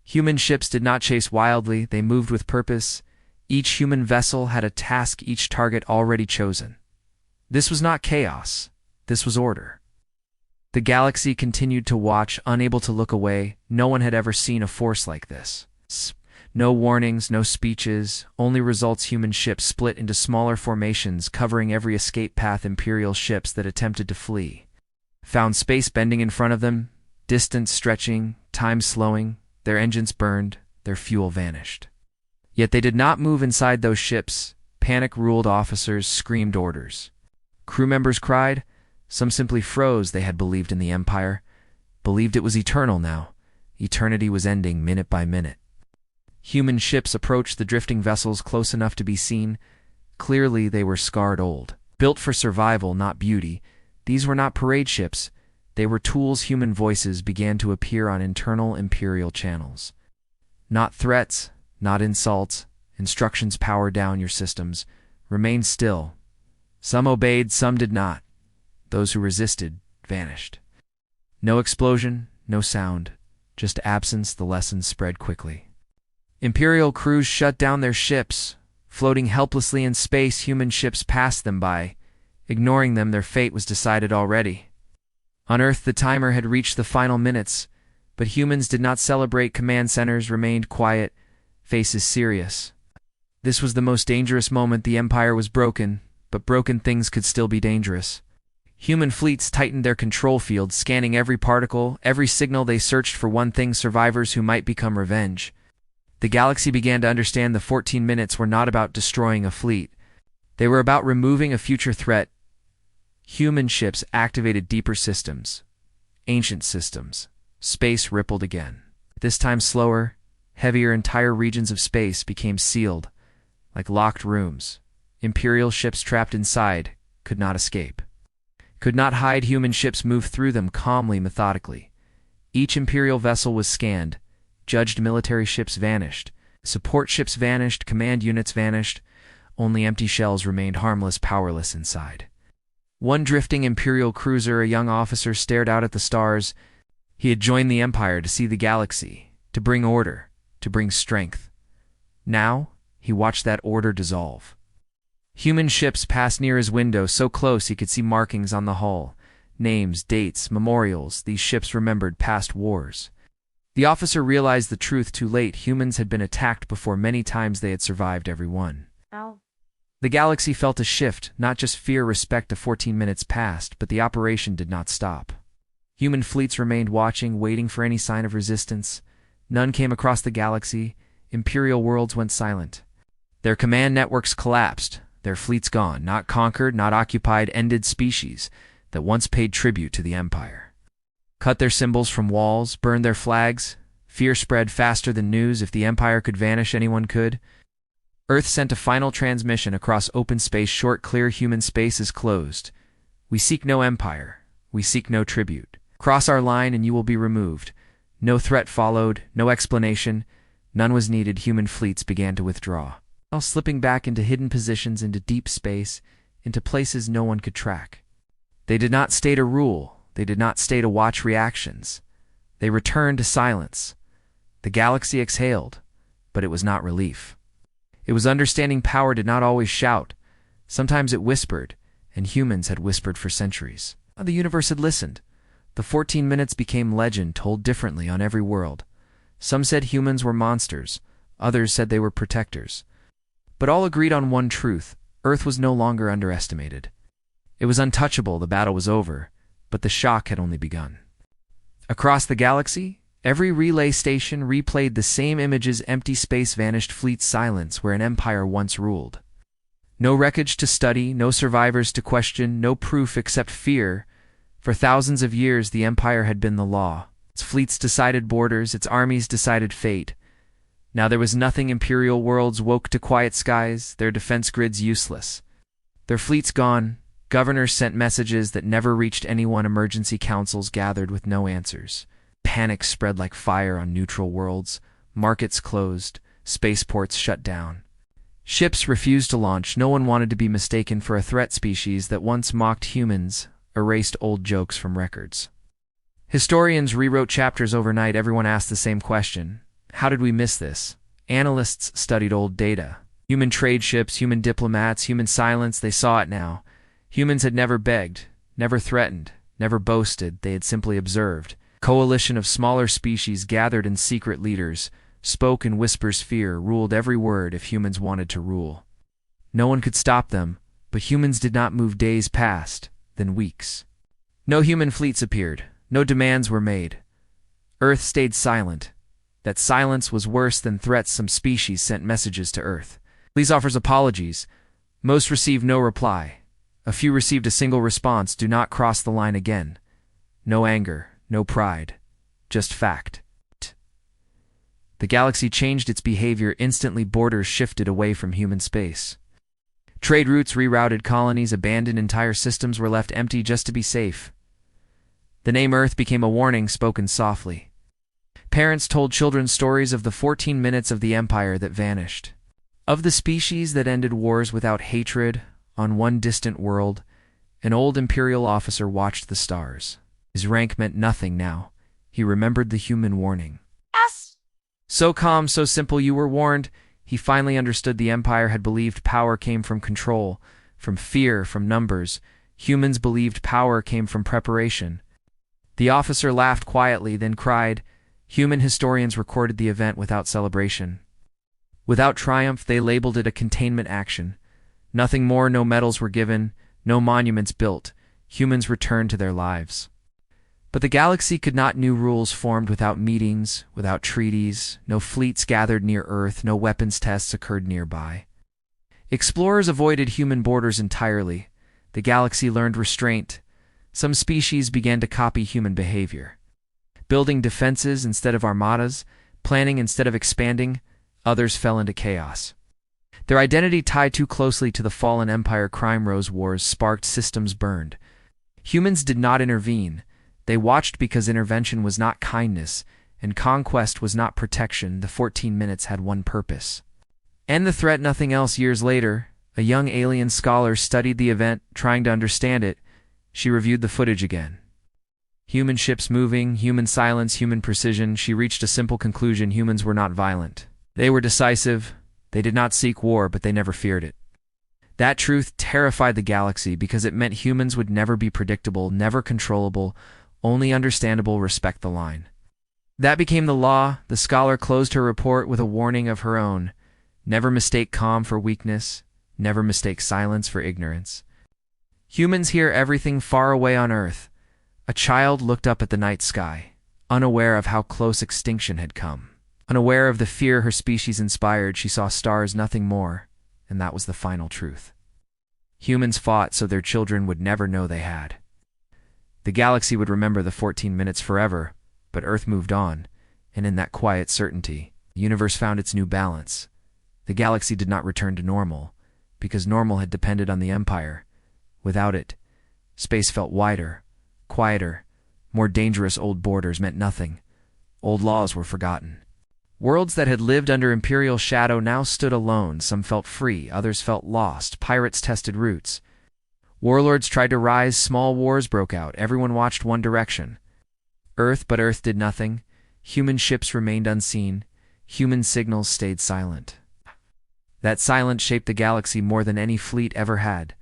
Human ships did not chase wildly, they moved with purpose. Each human vessel had a task, each target already chosen. This was not chaos, this was order. The galaxy continued to watch, unable to look away. No one had ever seen a force like this. No warnings, no speeches, only results. Human ships split into smaller formations, covering every escape path Imperial ships that attempted to flee. Found space bending in front of them, distance stretching, time slowing, their engines burned, their fuel vanished. Yet they did not move inside those ships. Panic-ruled officers screamed orders. Crew members cried. Some simply froze. They had believed in the Empire, believed it was eternal now. Eternity was ending minute by minute. Human ships approached the drifting vessels close enough to be seen. Clearly they were scarred old. Built for survival, not beauty. These were not parade ships. They were tools. Human voices began to appear on internal Imperial channels. Not threats, not insults. Instructions: power down your systems. Remain still. Some obeyed, some did not. Those who resisted vanished. No explosion, no sound, just absence. The lessons spread quickly. Imperial crews shut down their ships. Floating helplessly in space, human ships passed them by. Ignoring them, their fate was decided already. On Earth, the timer had reached the final minutes, but humans did not celebrate. Command centers remained quiet, faces serious. This was the most dangerous moment. The Empire was broken, but broken things could still be dangerous. Human fleets tightened their control fields, scanning every particle, every signal. They searched for one thing: survivors who might become revenge. The galaxy began to understand the 14 minutes were not about destroying a fleet. They were about removing a future threat. Human ships activated deeper systems, ancient systems. Space rippled again. This time slower, heavier. Entire regions of space became sealed, like locked rooms. Imperial ships trapped inside could not escape, could not hide. Human ships moved through them calmly, methodically. Each Imperial vessel was scanned, judged. Military ships vanished, support ships vanished, command units vanished. Only empty shells remained, harmless, powerless inside. One drifting Imperial cruiser, a young officer, stared out at the stars. He had joined the Empire to see the galaxy, to bring order, to bring strength. Now, he watched that order dissolve. Human ships passed near his window, so close he could see markings on the hull. Names, dates, memorials. These ships remembered past wars. The officer realized the truth too late. Humans had been attacked before. Many times they had survived every one. Ow. The galaxy felt a shift, not just fear, respect. The 14 minutes passed, but the operation did not stop. Human fleets remained watching, waiting for any sign of resistance. None came across the galaxy. Imperial worlds went silent. Their command networks collapsed, their fleets gone, not conquered, not occupied. Ended species that once paid tribute to the Empire. Cut their symbols from walls, burned their flags. Fear spread faster than news. If the Empire could vanish, anyone could. Earth sent a final transmission across open space. Short, clear: human space is closed. We seek no empire. We seek no tribute. Cross our line and you will be removed. No threat followed, no explanation. None was needed. Human fleets began to withdraw, all slipping back into hidden positions, into deep space, into places no one could track. They did not stay to rule. They did not stay to watch reactions. They returned to silence. The galaxy exhaled, but it was not relief. It was understanding. Power did not always shout. Sometimes it whispered, and humans had whispered for centuries. The universe had listened. The 14 minutes became legend, told differently on every world. Some said humans were monsters. Others said they were protectors. But all agreed on one truth: Earth was no longer underestimated. It was untouchable. The battle was over, but the shock had only begun. Across the galaxy, every relay station replayed the same images: empty space, vanished fleets, silence where an empire once ruled. No wreckage to study, no survivors to question, no proof except fear. For thousands of years, the Empire had been the law. Its fleets decided borders, its armies decided fate. Now there was nothing. Imperial worlds woke to quiet skies, their defense grids useless. Their fleets gone, governors sent messages that never reached anyone. Emergency councils gathered with no answers. Panic spread like fire on neutral worlds. Markets closed, spaceports shut down. Ships refused to launch. No one wanted to be mistaken for a threat. Species that once mocked humans erased old jokes from records. Historians rewrote chapters overnight. Everyone asked the same question: How did we miss this? Analysts studied old data. Human trade ships, human diplomats, human silence, they saw it now. Humans had never begged, never threatened, never boasted, they had simply observed. Coalition of smaller species gathered in secret leaders, spoke in whispers fear, ruled every word if humans wanted to rule. No one could stop them, but humans did not move. Days passed, then weeks. No human fleets appeared, no demands were made. Earth stayed silent. That silence was worse than threats. Some species sent messages to Earth. Please offers apologies. Most received no reply. A few received a single response: do not cross the line again. No anger, no pride, just fact. The galaxy changed its behavior instantly. Borders shifted away from human space. Trade routes rerouted, colonies abandoned, entire systems were left empty just to be safe. The name Earth became a warning spoken softly. Parents told children stories of the 14 minutes of the empire that vanished. Of the species that ended wars without hatred on one distant world. An old imperial officer watched the stars. His rank meant nothing now. He remembered the human warning. Yes. So calm, so simple, you were warned. He finally understood. The empire had believed power came from control, from fear, from numbers. Humans believed power came from preparation. The officer laughed quietly, then cried. Human historians recorded the event without celebration. Without triumph, they labeled it a containment action. Nothing more, no medals were given, no monuments built. Humans returned to their lives. But the galaxy could not. New rules formed without meetings, without treaties. No fleets gathered near Earth, no weapons tests occurred nearby. Explorers avoided human borders entirely. The galaxy learned restraint. Some species began to copy human behavior. Building defenses instead of armadas, planning instead of expanding. Others fell into chaos. Their identity tied too closely to the fallen empire. Crime rose, wars sparked, systems burned. Humans did not intervene. They watched because intervention was not kindness, and conquest was not protection. The 14 minutes had one purpose: end the threat, nothing else. Years later, a young alien scholar studied the event, trying to understand it. She reviewed the footage again. Human ships moving, human silence, human precision. She reached a simple conclusion: humans were not violent. They were decisive. They did not seek war, but they never feared it. That truth terrified the galaxy because it meant humans would never be predictable, never controllable, only understandable. Respect the line. That became the law. The scholar closed her report with a warning of her own. Never mistake calm for weakness. Never mistake silence for ignorance. Humans hear everything far away on Earth. A child looked up at the night sky, unaware of how close extinction had come. Unaware of the fear her species inspired, she saw stars, nothing more, and that was the final truth. Humans fought so their children would never know they had. The galaxy would remember the 14 minutes forever, but Earth moved on, and in that quiet certainty, the universe found its new balance. The galaxy did not return to normal, because normal had depended on the empire. Without it, space felt wider, quieter, more dangerous. Old borders meant nothing. Old laws were forgotten. Worlds that had lived under imperial shadow now stood alone. Some felt free, others felt lost. Pirates tested routes. Warlords tried to rise, small wars broke out. Everyone watched one direction. But Earth did nothing. Human ships remained unseen. Human signals stayed silent. That silence shaped the galaxy more than any fleet ever had.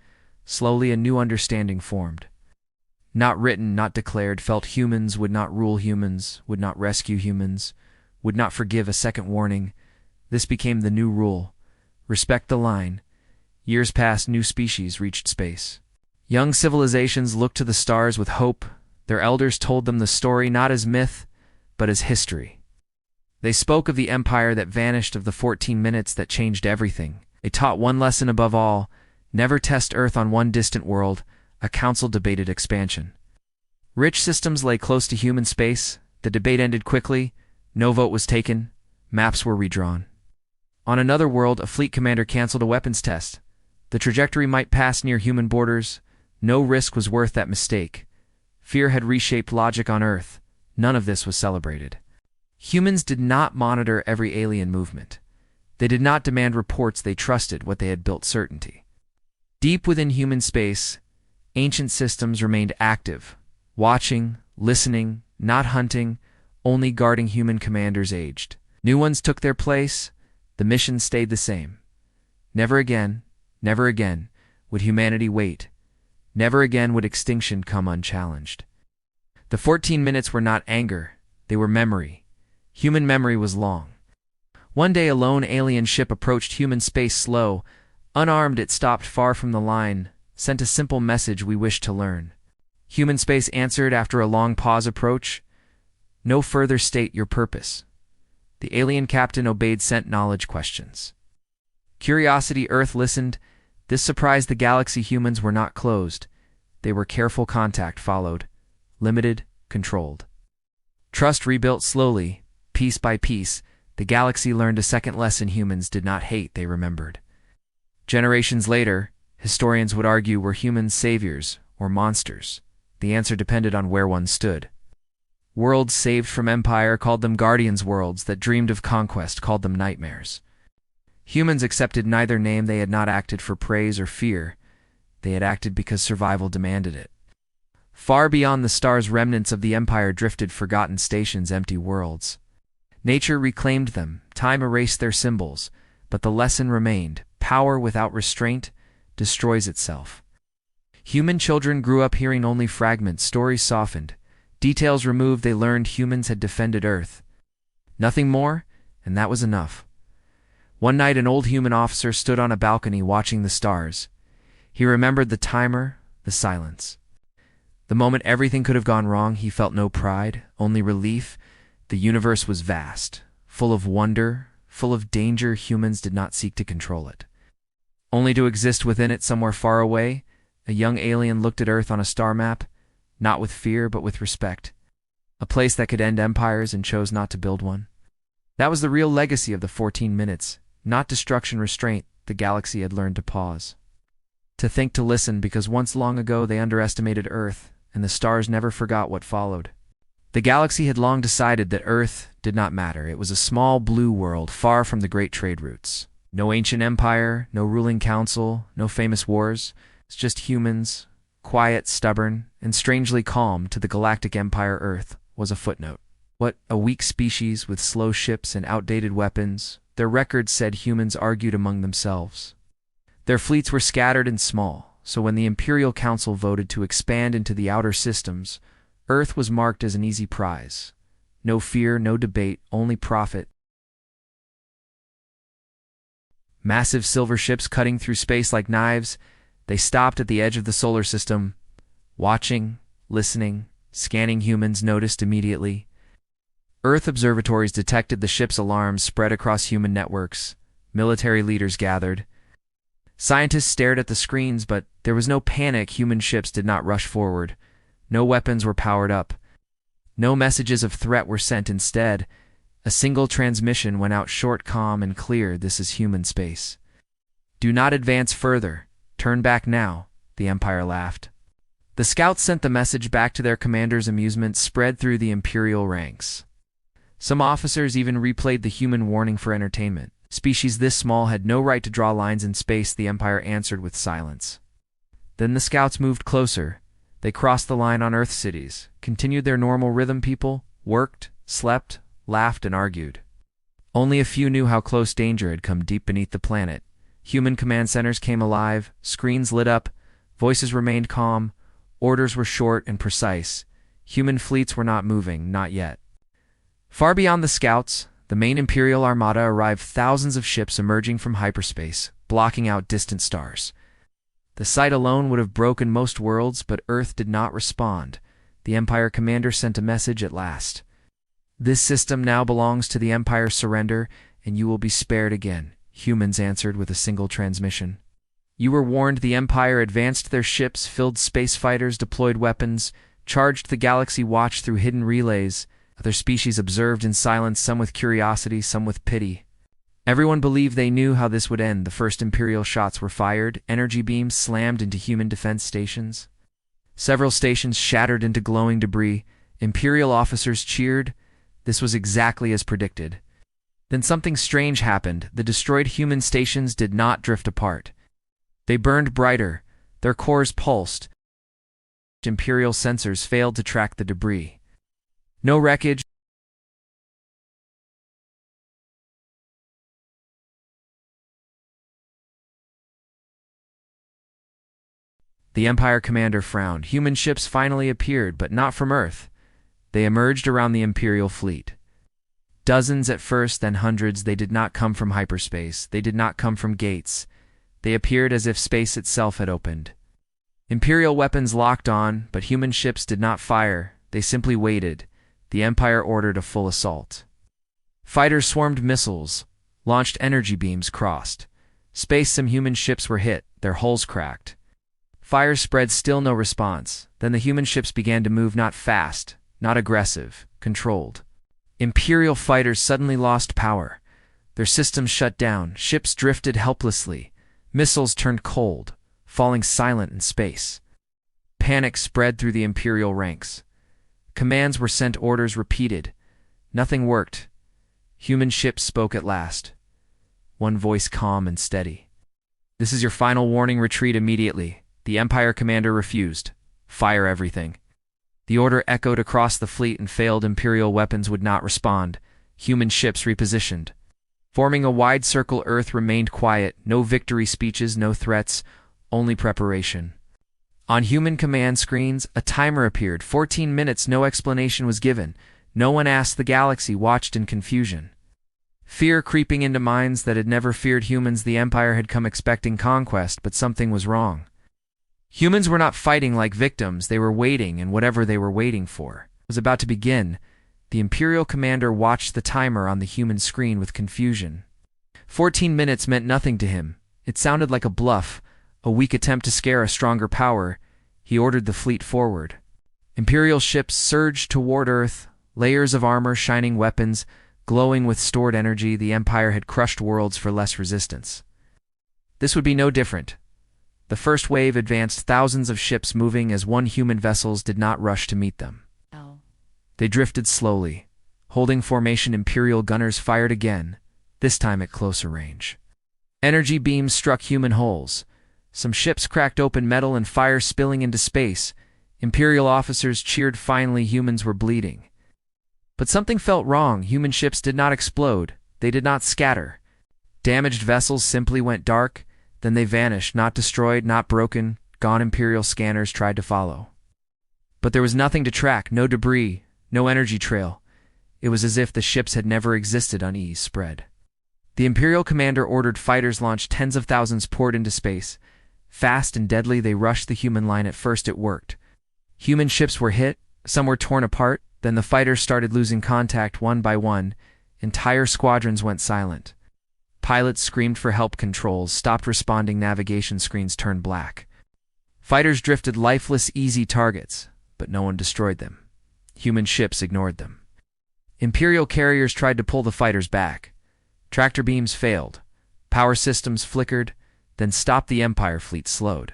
Slowly a new understanding formed. Not written, not declared, felt: humans would not rule humans, would not rescue humans, would not forgive a second warning. This became the new rule. Respect the line. Years passed, new species reached space. Young civilizations looked to the stars with hope. Their elders told them the story not as myth, but as history. They spoke of the empire that vanished, of the 14 minutes that changed everything. They taught one lesson above all: never test Earth on one distant world. A council debated expansion. Rich systems lay close to human space. The debate ended quickly. No vote was taken. Maps were redrawn. On another world, a fleet commander canceled a weapons test. The trajectory might pass near human borders. No risk was worth that mistake. Fear had reshaped logic on Earth. None of this was celebrated. Humans did not monitor every alien movement. They did not demand reports. They trusted what they had built: certainty. Deep within human space, ancient systems remained active, watching, listening, not hunting, only guarding. Human commanders aged. New ones took their place. The mission stayed the same. Never again would humanity wait. Never again would extinction come unchallenged. The 14 minutes were not anger, they were memory. Human memory was long. One day a lone alien ship approached human space slow. Unarmed, it stopped far from the line, sent a simple message we wished to learn. Human space answered after a long pause approach. No further state your purpose. The alien captain obeyed sent knowledge questions. Curiosity Earth listened. This surprised the galaxy. Humans were not closed. They were careful. Contact followed. Limited, controlled. Trust rebuilt slowly, piece by piece. The galaxy learned a second lesson. Humans did not hate, they remembered. Generations later, historians would argue, were humans saviors or monsters? The answer depended on where one stood. Worlds saved from empire called them guardians. Worlds that dreamed of conquest called them nightmares. Humans accepted neither name. They had not acted for praise or fear. They had acted because survival demanded it. Far beyond the stars, remnants of the empire drifted, forgotten stations, empty worlds. Nature reclaimed them, time erased their symbols, but the lesson remained: power without restraint destroys itself. Human children grew up hearing only fragments. Stories softened, details removed. They learned humans had defended Earth. Nothing more, and that was enough. One night an old human officer stood on a balcony watching the stars. He remembered the timer, the silence. The moment everything could have gone wrong. He felt no pride, only relief. The universe was vast, full of wonder, full of danger. Humans did not seek to control it, only to exist within it. Somewhere far away, a young alien looked at Earth on a star map, not with fear but with respect. A place that could end empires, and chose not to build one. That was the real legacy of the 14 minutes, not destruction, restraint. The galaxy had learned to pause, to think, to listen, because once long ago they underestimated Earth, and the stars never forgot what followed. The galaxy had long decided that Earth did not matter. It was a small blue world, far from the great trade routes. No ancient empire, no ruling council, no famous wars. It's just humans, quiet, stubborn, and strangely calm. To the galactic empire, Earth was a footnote. What, a weak species with slow ships and outdated weapons? Their records said humans argued among themselves. Their fleets were scattered and small, so when the Imperial Council voted to expand into the outer systems, Earth was marked as an easy prize. No fear, no debate, only profit. Massive silver ships cutting through space like knives, they stopped at the edge of the solar system, watching, listening, scanning. Humans noticed immediately. Earth observatories detected the ship's alarms, spread across human networks. Military leaders gathered. Scientists stared at the screens, but there was no panic. Human ships did not rush forward. No weapons were powered up. No messages of threat were sent. Instead, a single transmission went out, short, calm, and clear. This is human space. Do not advance further. Turn back now, the Empire laughed. The scouts sent the message back to their commanders. Amusement spread through the Imperial ranks. Some officers even replayed the human warning for entertainment. Species this small had no right to draw lines in space. The Empire answered with silence. Then the scouts moved closer. They crossed the line on Earth cities, continued their normal rhythm. People worked, slept, laughed, and argued. Only a few knew how close danger had come. Deep beneath the planet, human command centers came alive, screens lit up, voices remained calm, orders were short and precise. Human fleets were not moving, not yet. Far beyond the scouts, the main Imperial Armada arrived, thousands of ships emerging from hyperspace, blocking out distant stars. The sight alone would have broken most worlds, but Earth did not respond. The Empire commander sent a message at last. This system now belongs to the Empire. Surrender, and you will be spared again. Humans answered with a single transmission. You were warned. The Empire advanced their ships, filled space fighters, deployed weapons, charged the galaxy. Watched through hidden relays. Other species observed in silence, some with curiosity, some with pity. Everyone believed they knew how this would end. The first Imperial shots were fired. Energy beams slammed into human defense stations. Several stations shattered into glowing debris. Imperial officers cheered. This was exactly as predicted. Then something strange happened. The destroyed human stations did not drift apart. They burned brighter. Their cores pulsed. Imperial sensors failed to track the debris. No wreckage. The Empire commander frowned. Human ships finally appeared, but not from Earth. They emerged around the Imperial fleet. Dozens at first, then hundreds. They did not come from hyperspace. They did not come from gates. They appeared as if space itself had opened. Imperial weapons locked on, but human ships did not fire. They simply waited. The Empire ordered a full assault. Fighters swarmed missiles, launched energy beams, crossed. Some human ships were hit, their hulls cracked. Fire spread, still no response. Then the human ships began to move, not fast, not aggressive, controlled. Imperial fighters suddenly lost power. Their systems shut down, ships drifted helplessly, missiles turned cold, falling silent in space. Panic spread through the Imperial ranks. Commands were sent, orders repeated. Nothing worked. Human ships spoke at last. One voice, calm and steady. "This is your final warning. Retreat immediately." The Empire commander refused. "Fire everything." The order echoed across the fleet and failed. Imperial weapons would not respond. Human ships repositioned. Forming a wide circle, Earth remained quiet. No victory speeches, no threats, only preparation. On human command screens, a timer appeared. 14 minutes, no explanation was given. No one asked. The galaxy watched in confusion. Fear creeping into minds that had never feared humans. The Empire had come expecting conquest, but something was wrong. Humans were not fighting like victims. They were waiting, and whatever they were waiting for was about to begin. The Imperial commander watched the timer on the human screen with confusion. 14 minutes meant nothing to him. It sounded like a bluff, a weak attempt to scare a stronger power. He ordered the fleet forward. Imperial ships surged toward Earth, layers of armor, shining weapons, glowing with stored energy. The Empire had crushed worlds for less resistance. This would be no different. The first wave advanced, thousands of ships moving as one. Human vessels did not rush to meet them. They drifted slowly. Holding formation, Imperial gunners fired again, this time at closer range. Energy beams struck human hulls. Some ships cracked open metal and fire spilling into space. Imperial officers cheered. Finally, humans were bleeding. But something felt wrong. Human ships did not explode. They did not scatter. Damaged vessels simply went dark. Then they vanished, not destroyed, not broken. Gone. Imperial scanners tried to follow. But there was nothing to track, no debris, no energy trail. It was as if the ships had never existed. Unease spread. The Imperial commander ordered fighters launched. Tens of thousands poured into space. Fast and deadly, they rushed the human line. At first it worked. Human ships were hit, some were torn apart. Then the fighters started losing contact one by one. Entire squadrons went silent. Pilots screamed for help. Controls stopped responding. Navigation screens turned black. Fighters drifted, lifeless, easy targets, but no one destroyed them. Human ships ignored them. Imperial carriers tried to pull the fighters back. Tractor beams failed. Power systems flickered, then stopped. The Empire fleet slowed.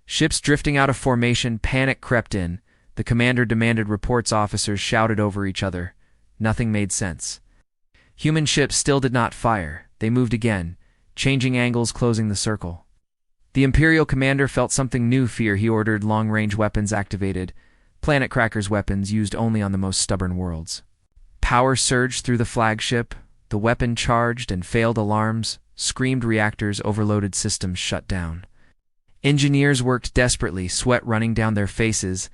Ships drifting out of formation. Panic crept in. The commander demanded reports. Officers shouted over each other. Nothing made sense. Human ships still did not fire. They moved again, changing angles, closing the circle. The Imperial commander felt something new. Fear. He ordered long-range weapons activated. Planet crackers, weapons used only on the most stubborn worlds. Power surged through the flagship. The weapon charged and failed. Alarms screamed. Reactors overloaded. Systems shut down. Engineers worked desperately, sweat running down their faces.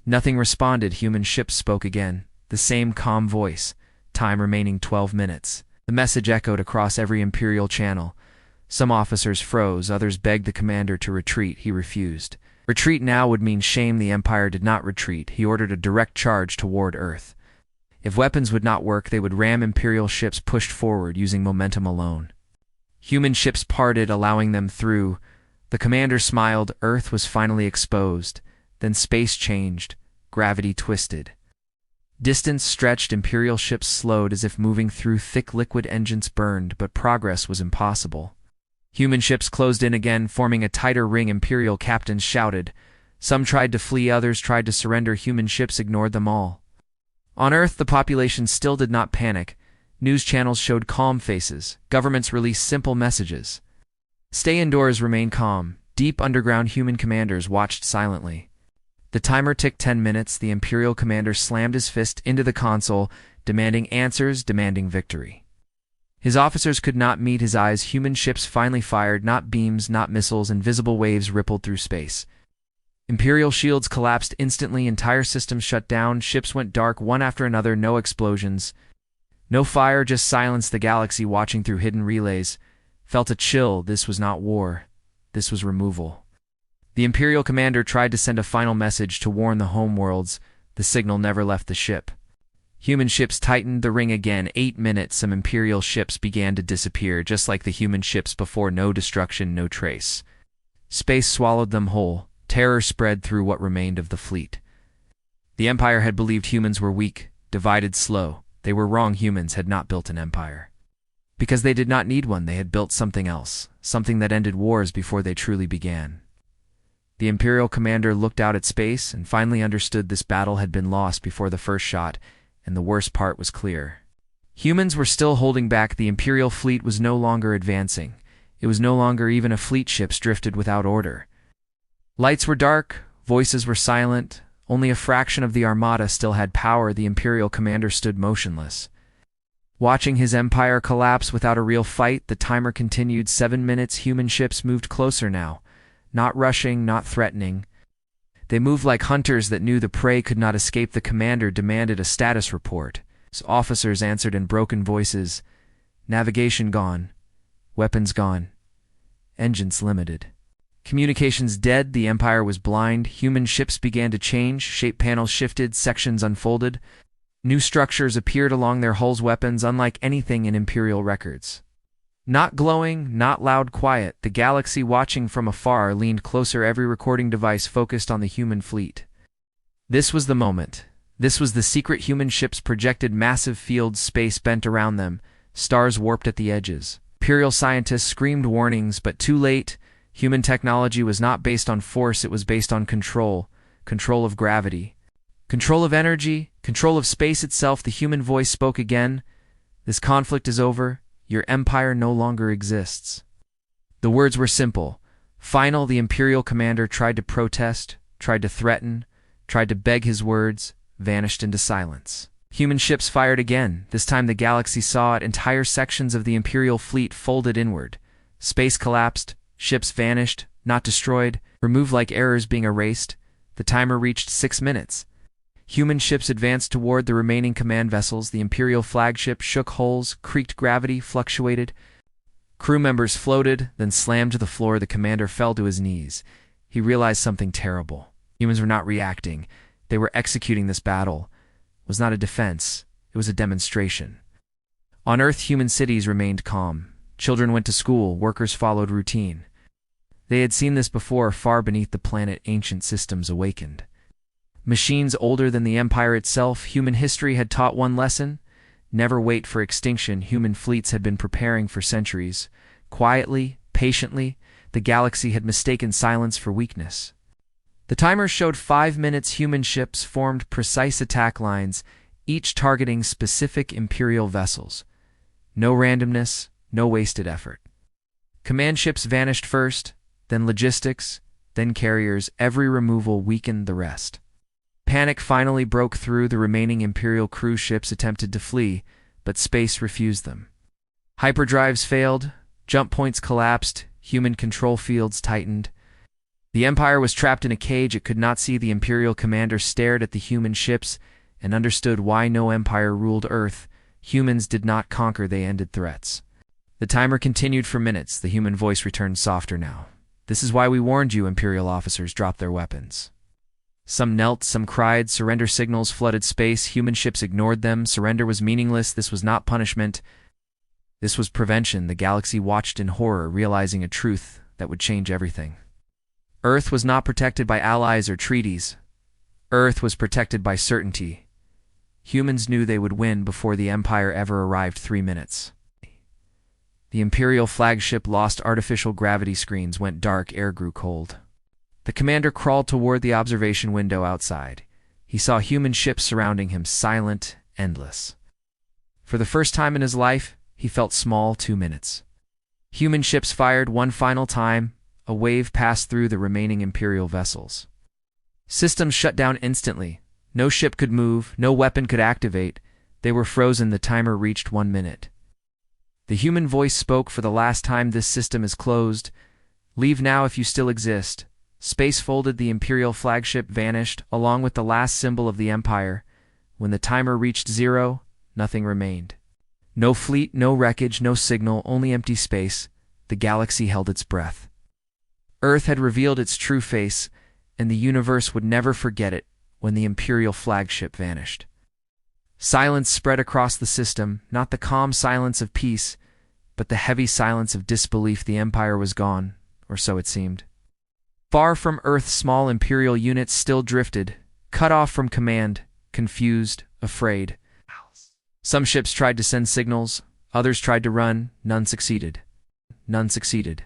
Nothing responded. Human ships spoke again. The same calm voice. Time remaining 12 minutes. The message echoed across every Imperial channel. Some officers froze, others begged the commander to retreat. He refused. Retreat now would mean shame. The Empire did not retreat. He ordered a direct charge toward Earth. If weapons would not work, they would ram. Imperial ships pushed forward, using momentum alone. Human ships parted, allowing them through. The commander smiled. Earth was finally exposed. Then space changed. Gravity twisted. Distance stretched. Imperial ships slowed, as if moving through thick liquid. Engines burned, but progress was impossible. Human ships closed in again, forming a tighter ring. Imperial captains shouted. Some tried to flee, others tried to surrender. Human ships ignored them all. On Earth, the population still did not panic. News channels showed calm faces. Governments released simple messages. Stay indoors, remain calm. Deep underground, human commanders watched silently. The timer ticked. 10 minutes. The Imperial commander slammed his fist into the console, demanding answers, demanding victory. His officers could not meet his eyes. Human ships finally fired, not beams, not missiles. Invisible waves rippled through space. Imperial shields collapsed instantly, entire systems shut down, ships went dark one after another, no explosions. No fire, just silence. The galaxy, watching through hidden relays, felt a chill. This was not war. This was removal. The Imperial commander tried to send a final message to warn the homeworlds. The signal never left the ship. Human ships tightened the ring again. 8 minutes, some Imperial ships began to disappear, just like the human ships before. No destruction, no trace. Space swallowed them whole. Terror spread through what remained of the fleet. The Empire had believed humans were weak, divided, slow. They were wrong. Humans had not built an empire. Because they did not need one, they had built something else, something that ended wars before they truly began. The Imperial commander looked out at space and finally understood this battle had been lost before the first shot, and the worst part was clear. Humans were still holding back. The Imperial fleet was no longer advancing. It was no longer even a fleet. Ships drifted without order. Lights were dark, voices were silent. Only a fraction of the armada still had power. The Imperial commander stood motionless, watching his empire collapse without a real fight. The timer continued. 7 minutes. Human ships moved closer now, not rushing, not threatening. They moved like hunters that knew the prey could not escape. The commander demanded a status report. His officers answered in broken voices. Navigation gone. Weapons gone. Engines limited. Communications dead. The Empire was blind. Human ships began to change. Shape panels shifted. Sections unfolded. New structures appeared along their hulls. Weapons unlike anything in Imperial records. Not glowing, not loud, quiet. The galaxy, watching from afar, leaned closer. Every recording device focused on the human fleet. This was the moment. This was the secret. Human ships projected massive fields. Space bent around them. Stars warped at the edges. Imperial scientists screamed warnings, but too late. Human technology was not based on force, it was based on control. Control of gravity. Control of energy. Control of space itself. The human voice spoke again. This conflict is over. Your empire no longer exists. The words were simple. Final. The Imperial commander tried to protest, tried to threaten, tried to beg. His words vanished into silence. Human ships fired again. This time the galaxy saw it. Entire sections of the Imperial fleet folded inward. Space collapsed. Ships vanished, not destroyed, removed like errors being erased. The timer reached 6 minutes. Human ships advanced toward the remaining command vessels. The Imperial flagship shook hulls, creaked. Gravity fluctuated. Crew members floated, then slammed to the floor. The commander fell to his knees. He realized something terrible. Humans were not reacting. They were executing. This battle was not a defense. It was a demonstration. On Earth, human cities remained calm. Children went to school. Workers followed routine. They had seen this before. Far beneath the planet, ancient systems awakened. Machines older than the Empire itself. Human history had taught one lesson. Never wait for extinction. Human fleets had been preparing for centuries. Quietly, patiently, the galaxy had mistaken silence for weakness. The timer showed 5 minutes. Human ships formed precise attack lines, each targeting specific Imperial vessels. No randomness, no wasted effort. Command ships vanished first, then logistics, then carriers. Every removal weakened the rest. Panic finally broke through. The remaining Imperial cruise ships attempted to flee, but space refused them. Hyperdrives failed, jump points collapsed, human control fields tightened. The Empire was trapped in a cage. It could not see. The Imperial commander stared at the human ships and understood why no empire ruled Earth. Humans did not conquer, they ended threats. The timer continued for minutes. The human voice returned softer now. This is why we warned you. Imperial officers dropped their weapons. Some knelt, some cried. Surrender signals flooded space. Human ships ignored them. Surrender was meaningless. This was not punishment. This was prevention. The galaxy watched in horror, realizing a truth that would change everything. Earth was not protected by allies or treaties. Earth was protected by certainty. Humans knew they would win before the Empire ever arrived. 3 minutes. The Imperial flagship lost artificial gravity. Screens went dark. Air grew cold. The commander crawled toward the observation window outside. He saw human ships surrounding him, silent, endless. For the first time in his life, he felt small. 2 minutes. Human ships fired one final time. A wave passed through the remaining Imperial vessels. Systems shut down instantly. No ship could move, no weapon could activate. They were frozen. The timer reached 1 minute. The human voice spoke for the last time. This system is closed. Leave now if you still exist. Space folded, the Imperial flagship vanished, along with the last symbol of the Empire. When the timer reached 0, nothing remained. No fleet, no wreckage, no signal, only empty space. The galaxy held its breath. Earth had revealed its true face, and the universe would never forget it when the Imperial flagship vanished. Silence spread across the system, not the calm silence of peace, but the heavy silence of disbelief. The Empire was gone, or so it seemed. Far from Earth, small Imperial units still drifted, cut off from command, confused, afraid. Some ships tried to send signals, others tried to run, none succeeded. None succeeded.